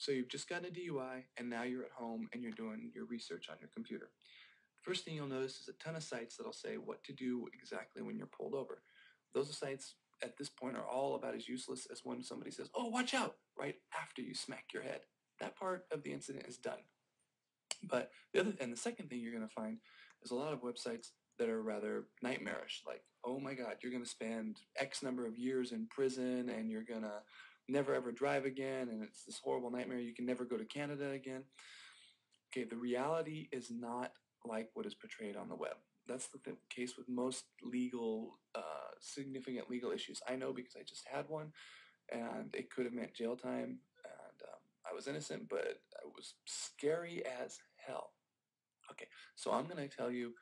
So you've just gotten a DUI, and now you're at home and you're doing your research on your computer. The first thing you'll notice is a ton of sites that'll say what to do exactly when you're pulled over. Those sites at this point are all about as useless as when somebody says, "Oh, watch out," right after you smack your head. That part of the incident is done. But the second thing you're going to find is a lot of websites that are rather nightmarish. Like, oh my God, you're going to spend X number of years in prison and you're going to never ever drive again. And it's this horrible nightmare. You can never go to Canada again. Okay, the reality is not like what is portrayed on the web. That's the case with most significant legal issues. I know because I just had one, and it could have meant jail time, and I was innocent, but it was scary as hell. Okay, so I'm going to tell you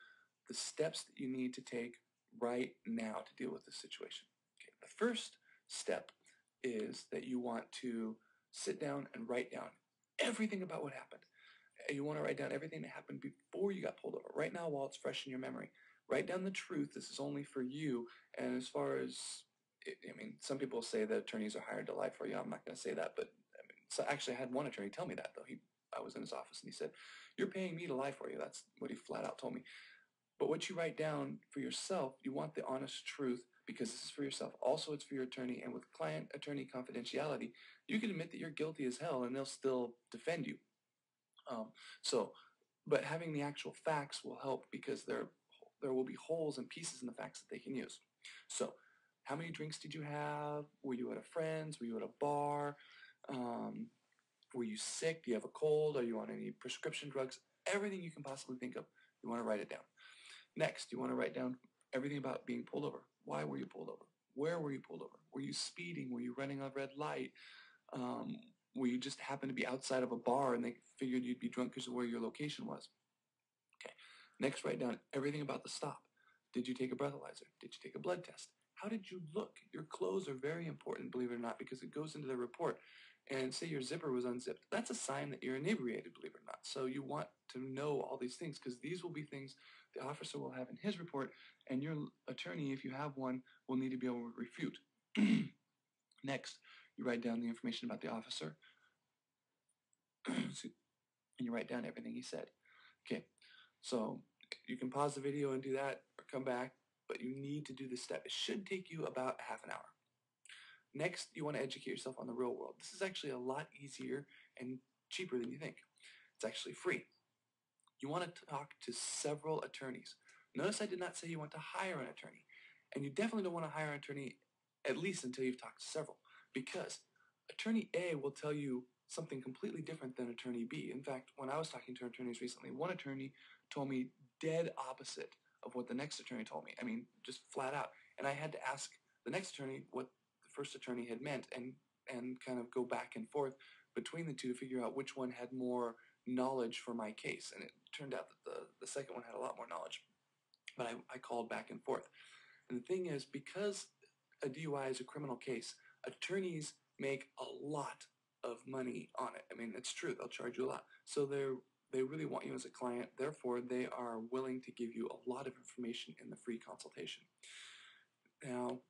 the steps that you need to take right now to deal with this situation. Okay, the first step is that you want to sit down and write down everything about what happened. You want to write down everything that happened before you got pulled over. Right now, while it's fresh in your memory, write down the truth. This is only for you. And as far as, I mean, some people say that attorneys are hired to lie for you. I'm not going to say that, but I mean, so actually, I had one attorney tell me that though. I was in his office and he said, "You're paying me to lie for you." That's what he flat out told me. But what you write down for yourself, you want the honest truth because this is for yourself. Also, it's for your attorney. And with client-attorney confidentiality, you can admit that you're guilty as hell and they'll still defend you. But having the actual facts will help because there will be holes and pieces in the facts that they can use. So, how many drinks did you have? Were you at a friend's? Were you at a bar? Were you sick? Do you have a cold? Are you on any prescription drugs? Everything you can possibly think of, you want to write it down. Next, you want to write down everything about being pulled over. Why were you pulled over? Where were you pulled over? Were you speeding? Were you running a red light? Where you just happened to be outside of a bar and they figured you'd be drunk because of where your location was. Okay. Next, write down everything about the stop. Did you take a breathalyzer? Did you take a blood test? How did you look? Your clothes are very important, believe it or not, because it goes into the report. And say your zipper was unzipped. That's a sign that you're inebriated, believe it or not. So you want to know all these things because these will be things the officer will have in his report, and your attorney, if you have one, will need to be able to refute. Next, you write down the information about the officer, and you write down everything he said. Okay, so you can pause the video and do that, or come back, but you need to do this step. It should take you about half an hour. Next, you want to educate yourself on the real world. This is actually a lot easier and cheaper than you think. It's actually free. You want to talk to several attorneys. Notice I did not say you want to hire an attorney. And you definitely don't want to hire an attorney at least until you've talked to several. Because attorney A will tell you something completely different than attorney B. In fact, when I was talking to attorneys recently, one attorney told me dead opposite of what the next attorney told me. I mean, just flat out. And I had to ask the next attorney what the first attorney had meant and kind of go back and forth between the two to figure out which one had more knowledge for my case. And it turned out that the second one had a lot more knowledge. But I called back and forth. And the thing is, because a DUI is a criminal case, attorneys make a lot of money on it. I mean, it's true. They'll charge you a lot. So they really want you as a client. Therefore, they are willing to give you a lot of information in the free consultation. Now,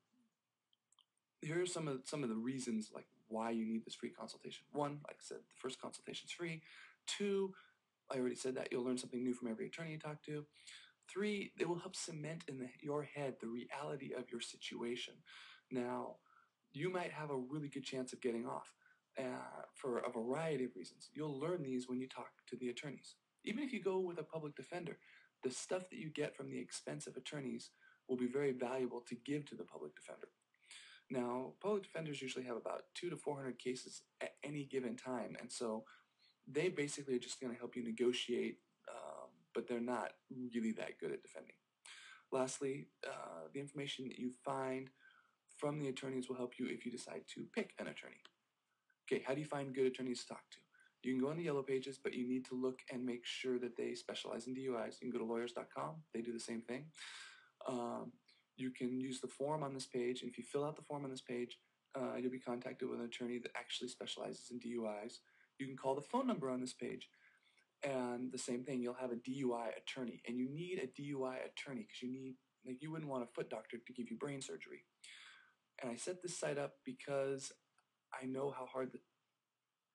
here are some of the reasons like why you need this free consultation. One, like I said, the first consultation is free. Two, I already said that you'll learn something new from every attorney you talk to. Three, they will help cement in your head the reality of your situation. Now, you might have a really good chance of getting off for a variety of reasons. You'll learn these when you talk to the attorneys. Even if you go with a public defender, the stuff that you get from the expensive attorneys will be very valuable to give to the public defender. Now, public defenders usually have about 200 to 400 cases at any given time, and so they basically are just going to help you negotiate, but they're not really that good at defending. Lastly, the information that you find from the attorneys will help you if you decide to pick an attorney. Okay, how do you find good attorneys to talk to? You can go on the yellow pages, but you need to look and make sure that they specialize in DUIs. You can go to lawyers.com. They do the same thing. You can use the form on this page. And if you fill out the form on this page, you'll be contacted with an attorney that actually specializes in DUIs. You can call the phone number on this page. And the same thing, you'll have a DUI attorney. And you need a DUI attorney because you wouldn't want a foot doctor to give you brain surgery. And I set this site up because I know how hard